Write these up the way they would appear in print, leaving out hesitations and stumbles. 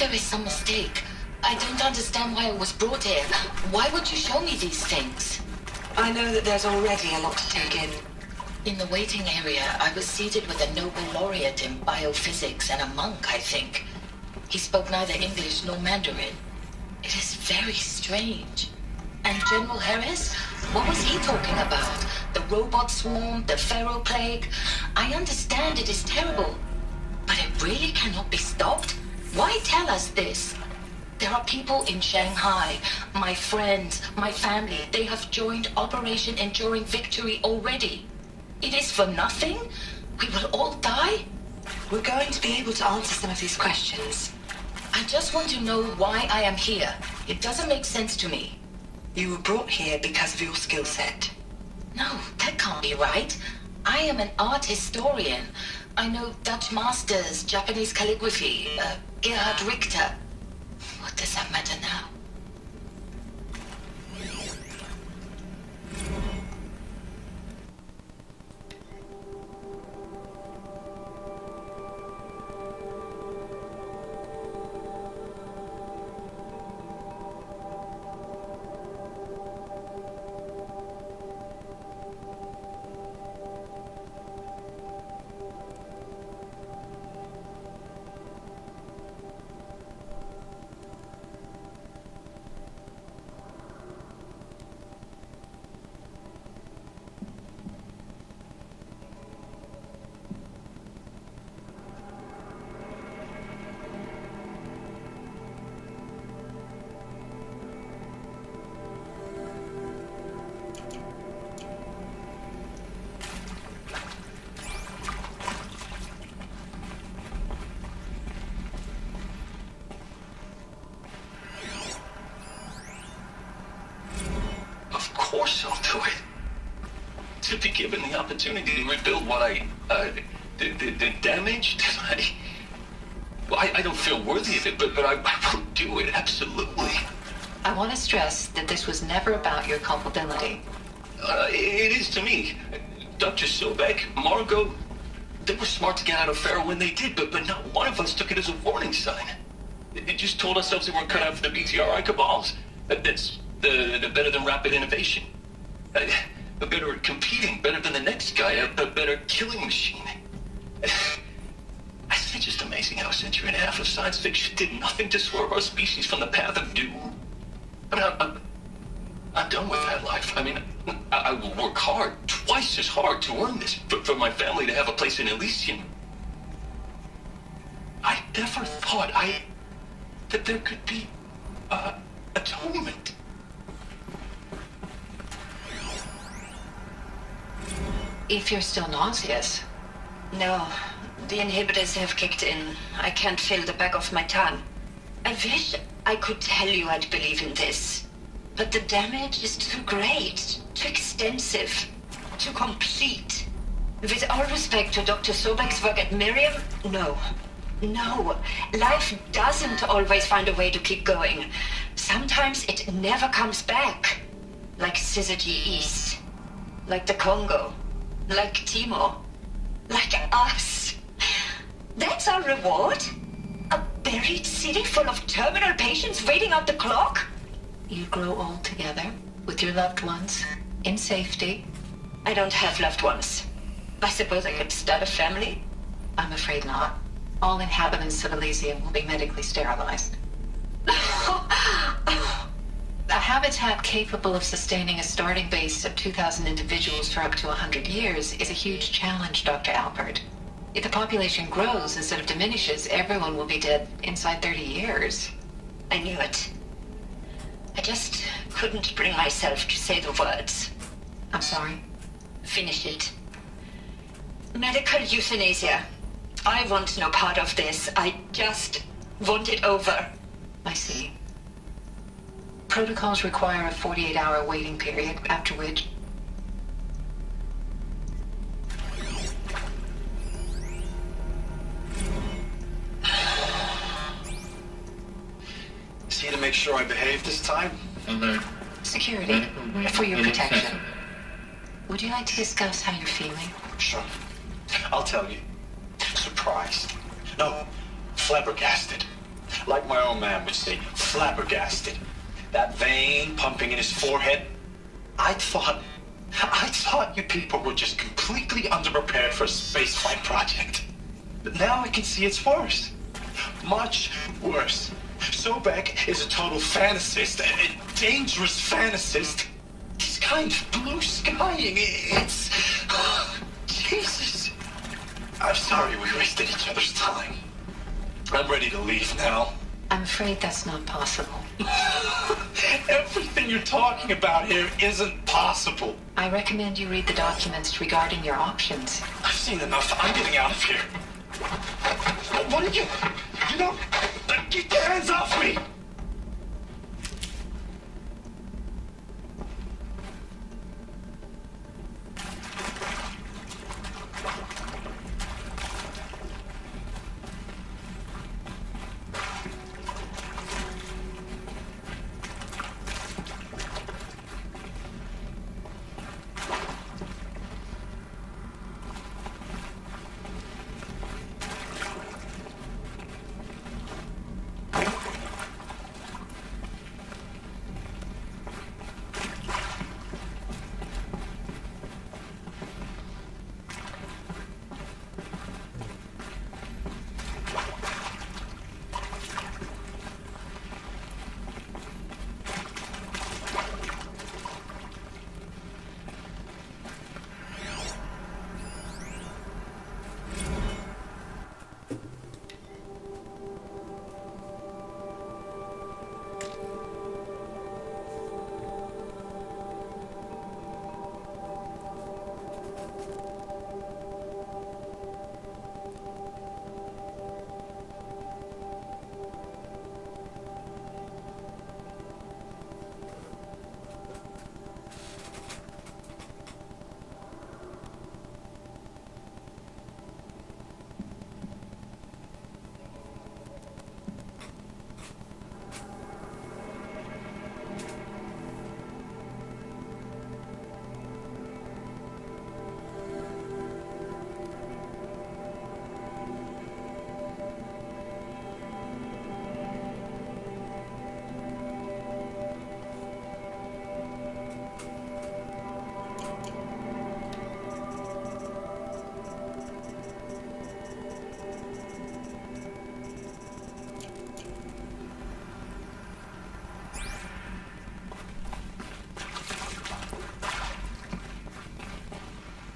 there is some mistake. I don't understand why I was brought here. Why would you show me these things? I know that there's already a lot to take in. In the waiting area, I was seated with a Nobel laureate in biophysics and a monk, I think. He spoke neither English nor Mandarin. It is very strange. And General Harris? What was he talking about? The robot swarm, the pharaoh plague? I understand it is terrible, but it really cannot be stopped? Why tell us this? There are people in Shanghai, my friends, my family. They have joined Operation Enduring Victory already. It is for nothing? We will all die? We're going to be able to answer some of these questions. I just want to know why I am here. It doesn't make sense to me. You were brought here because of your skill set. No, that can't be right. I am an art historian. I know Dutch masters, Japanese calligraphy, Gerhard Richter. What does that matter now? Of course I'll do it. To be given the opportunity to rebuild what the damage that I don't feel worthy of it, but I will do it, absolutely. I want to stress that this was never about your culpability. It is to me. Dr. Sobek, Margot, they were smart to get out of Pharaoh when they did, but not one of us took it as a warning sign. It just told ourselves we weren't cut out for the BTRI cabals. That's the better than rapid innovation. A better at competing, better than the next guy, a better killing machine. It's just amazing how a century and a half of science fiction did nothing to swerve our species from the path of doom. I mean, I'm done with that life. I mean, I will work hard, twice as hard to earn this, for my family to have a place in Elysium. I never thought that there could be, atonement. If you're still nauseous. No, the inhibitors have kicked in. I can't feel the back of my tongue. I wish I could tell you I'd believe in this. But the damage is too great, too extensive, too complete. With all respect to Dr. Sobek's work at Miriam, no. No, life doesn't always find a way to keep going. Sometimes it never comes back. Like Syzygy East. Like the Congo. Like Timor. Like us. That's our reward? A buried city full of terminal patients waiting out the clock? You grow old together with your loved ones in safety. I don't have loved ones. I suppose I could start a family? I'm afraid not. All inhabitants of Elysium will be medically sterilized. A habitat capable of sustaining a starting base of 2,000 individuals for up to 100 years is a huge challenge, Dr. Alpert. If the population grows instead of diminishes, everyone will be dead inside 30 years. I knew it. I just couldn't bring myself to say the words. I'm sorry. Finish it. Medical euthanasia. I want no part of this. I just want it over. I see. Protocols require a 48-hour waiting period, after which... See to make sure I behave this time? Security, for your protection. Would you like to discuss how you're feeling? Sure. I'll tell you. Surprised. No, flabbergasted. Like my own man would say, flabbergasted. That vein pumping in his forehead. I thought you people were just completely underprepared for a spaceflight project. But now I can see it's worse. Much worse. Sobek is a total fantasist, a dangerous fantasist. He's kind of blue skying. It's... Jesus. I'm sorry we wasted each other's time. I'm ready to leave now. I'm afraid that's not possible. Everything you're talking about here isn't possible. I recommend you read the documents regarding your options. I've seen enough. I'm getting out of here. What are you... You don't... Get your hands off me!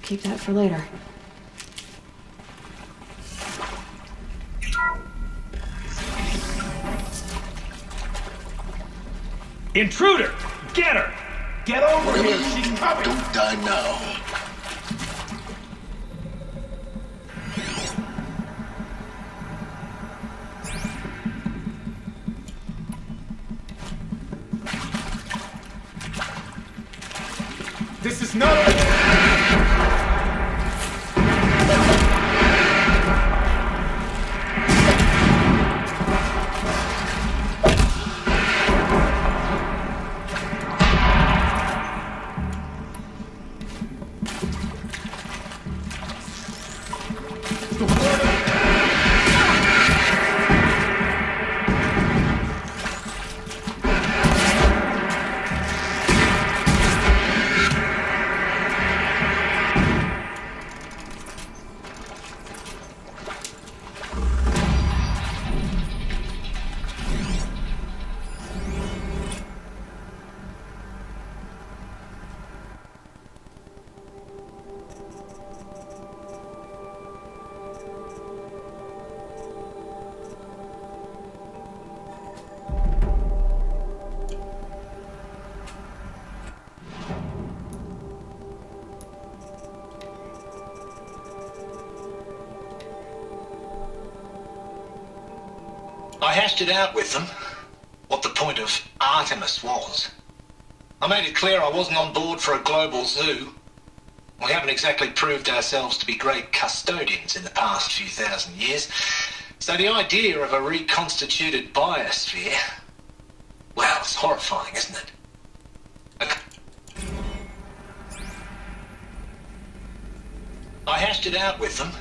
Keep that for later. Intruder! Get her! Get over here! She's coming! Don't die now. This is not... I hashed it out with them, what the point of Artemis was. I made it clear I wasn't on board for a global zoo. We haven't exactly proved ourselves to be great custodians in the past few thousand years, so the idea of a reconstituted biosphere, well, it's horrifying, isn't it? I hashed it out with them,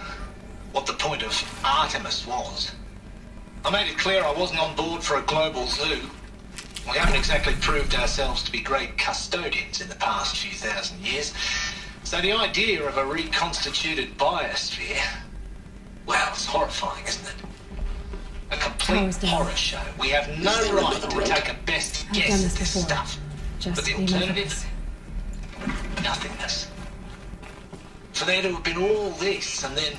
what the point of Artemis was. I made it clear I wasn't on board for a global zoo. We haven't exactly proved ourselves to be great custodians in the past few thousand years. So the idea of a reconstituted biosphere, well, it's horrifying, isn't it? A complete horror show. We have no right to take a best guess at this stuff. But the alternative? Nothingness. For there to have been all this, and then...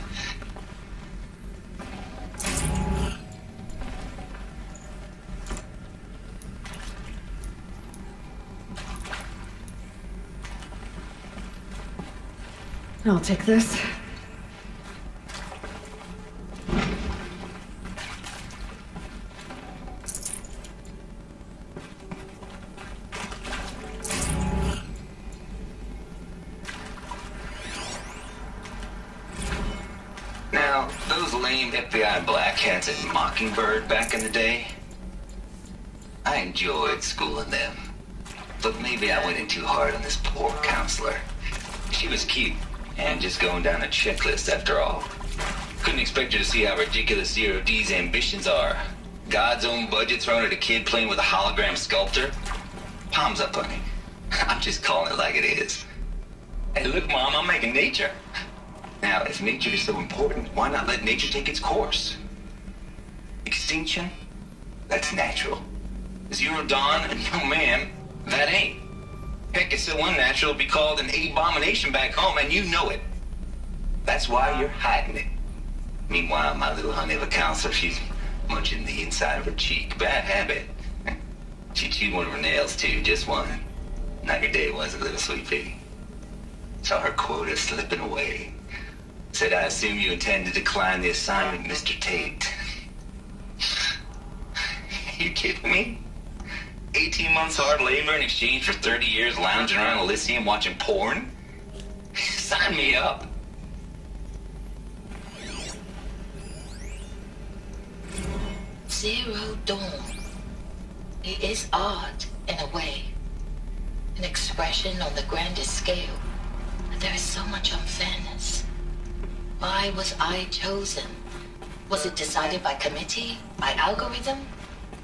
I'll take this. Now, those lame FBI black hats at Mockingbird back in the day, I enjoyed schooling them. But maybe I went in too hard on this poor counselor. She was cute, and just going down a checklist after all. Couldn't expect her to see how ridiculous Zero D's ambitions are. God's own budget thrown at a kid playing with a hologram sculptor. Palms up, honey. I'm just calling it like it is. Hey, look, Mom, I'm making nature. Now, if nature is so important, why not let nature take its course? Extinction? That's natural. Zero Dawn? No, ma'am, that ain't. Heck, it's so unnatural to be called an abomination back home, and you know it. That's why you're hiding it. Meanwhile, my little honey of a counselor, she's munching the inside of her cheek. Bad habit. She chewed one of her nails, too, just one. Not your day, was it, little sweet pea? Saw her quota slipping away. Said, I assume you intend to decline the assignment, Mr. Tate. You kidding me? 18 months hard labor in exchange for 30 years lounging around Elysium watching porn? Sign me up. Zero Dawn. It is art, in a way. An expression on the grandest scale. But there is so much unfairness. Why was I chosen? Was it decided by committee? By algorithm?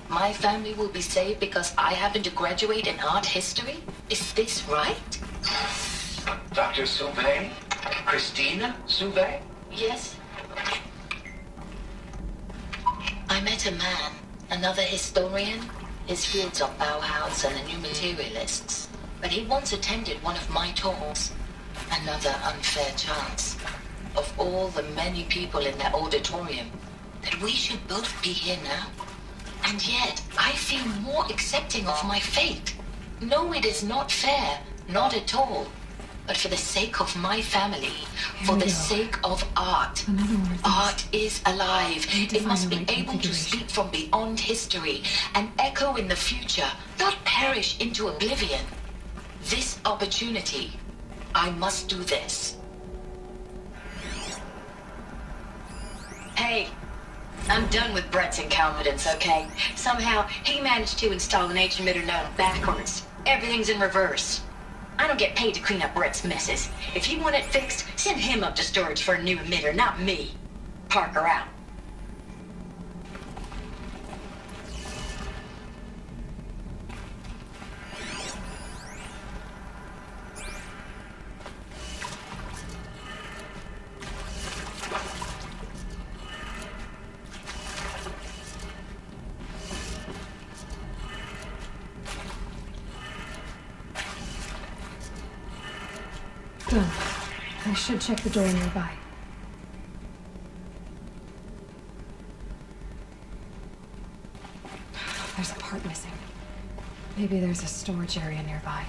My family will be saved because I happen to graduate in art history? Is this right? Dr. Sauvé? Christina Sauvé? Yes. I met a man, another historian. His fields are Bauhaus and the New Materialists. But he once attended one of my talks. Another unfair chance. Of all the many people in that auditorium, that we should both be here now. And yet, I feel more accepting of my fate. No, it is not fair, not at all. But for the sake of my family, for the sake of art. Art is alive. It must be able to speak from beyond history and echo in the future, not perish into oblivion. This opportunity, I must do this. Hey, I'm done with Brett's incompetence, okay? Somehow, he managed to install an H-emitter node backwards. Everything's in reverse. I don't get paid to clean up Brett's messes. If you want it fixed, send him up to storage for a new emitter, not me. Parker out. Done. I should check the door nearby. There's a part missing. Maybe there's a storage area nearby.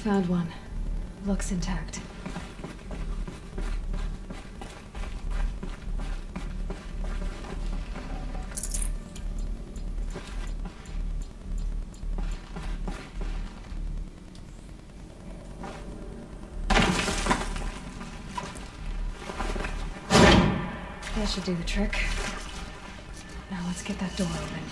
Found one. Looks intact. That should do the trick. Now let's get that door open.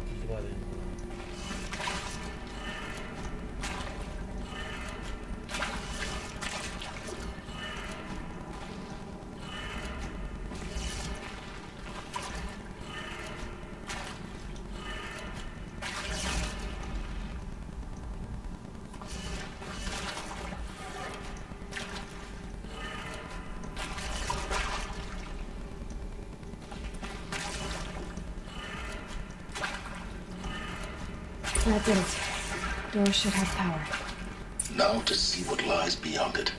뒤집어야 되는구나. That did it. Door should have power. Now to see what lies beyond it.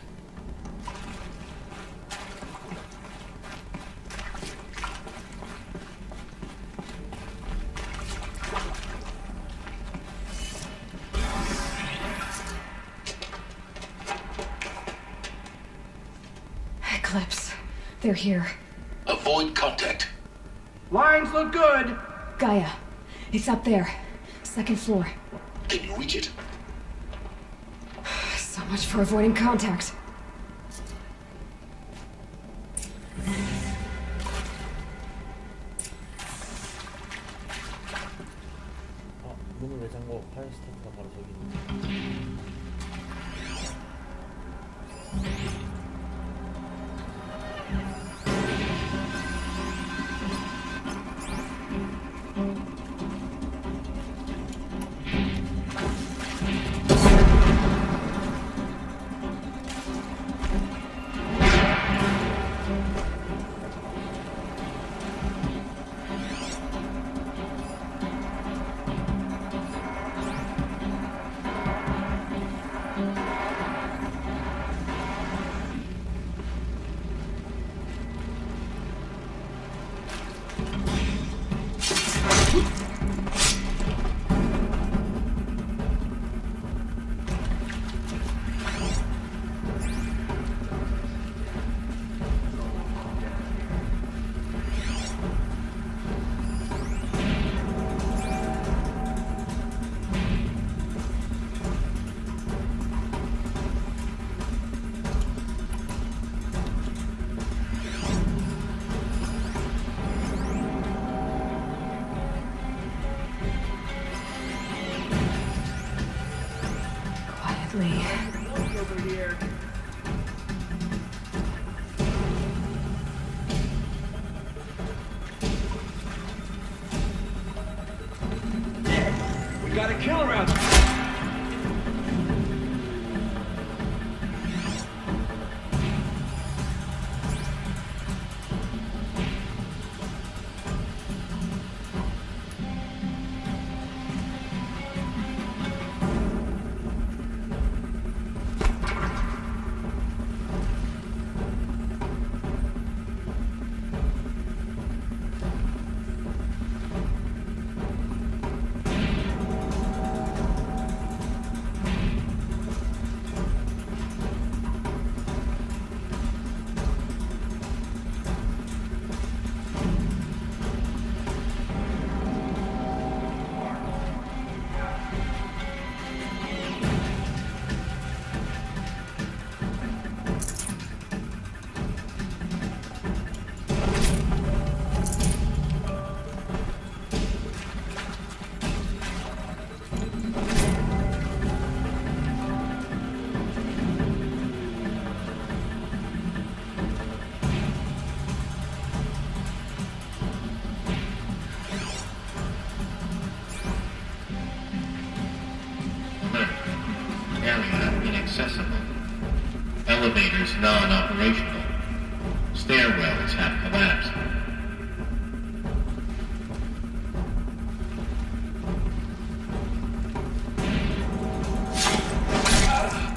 Eclipse. They're here. Avoid contact. Lines look good. Gaia. It's up there. Second floor. Can you reach it? So much for avoiding contact. 문을 왜 잠궈? 파일 스타트가 바로 저기 있네. Quietly. Over here. We got a killer out there. elevators non-operational. Stairwells have collapsed.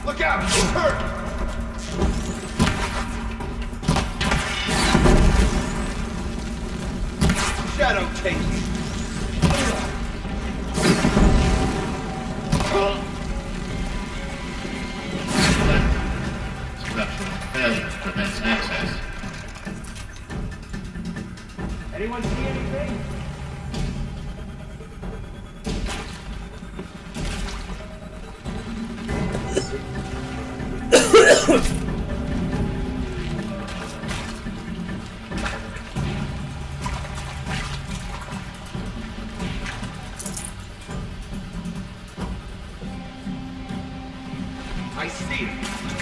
Look out! You're hurt! Shadow take you. Structural failure prevents access. Anyone see anything? I see it.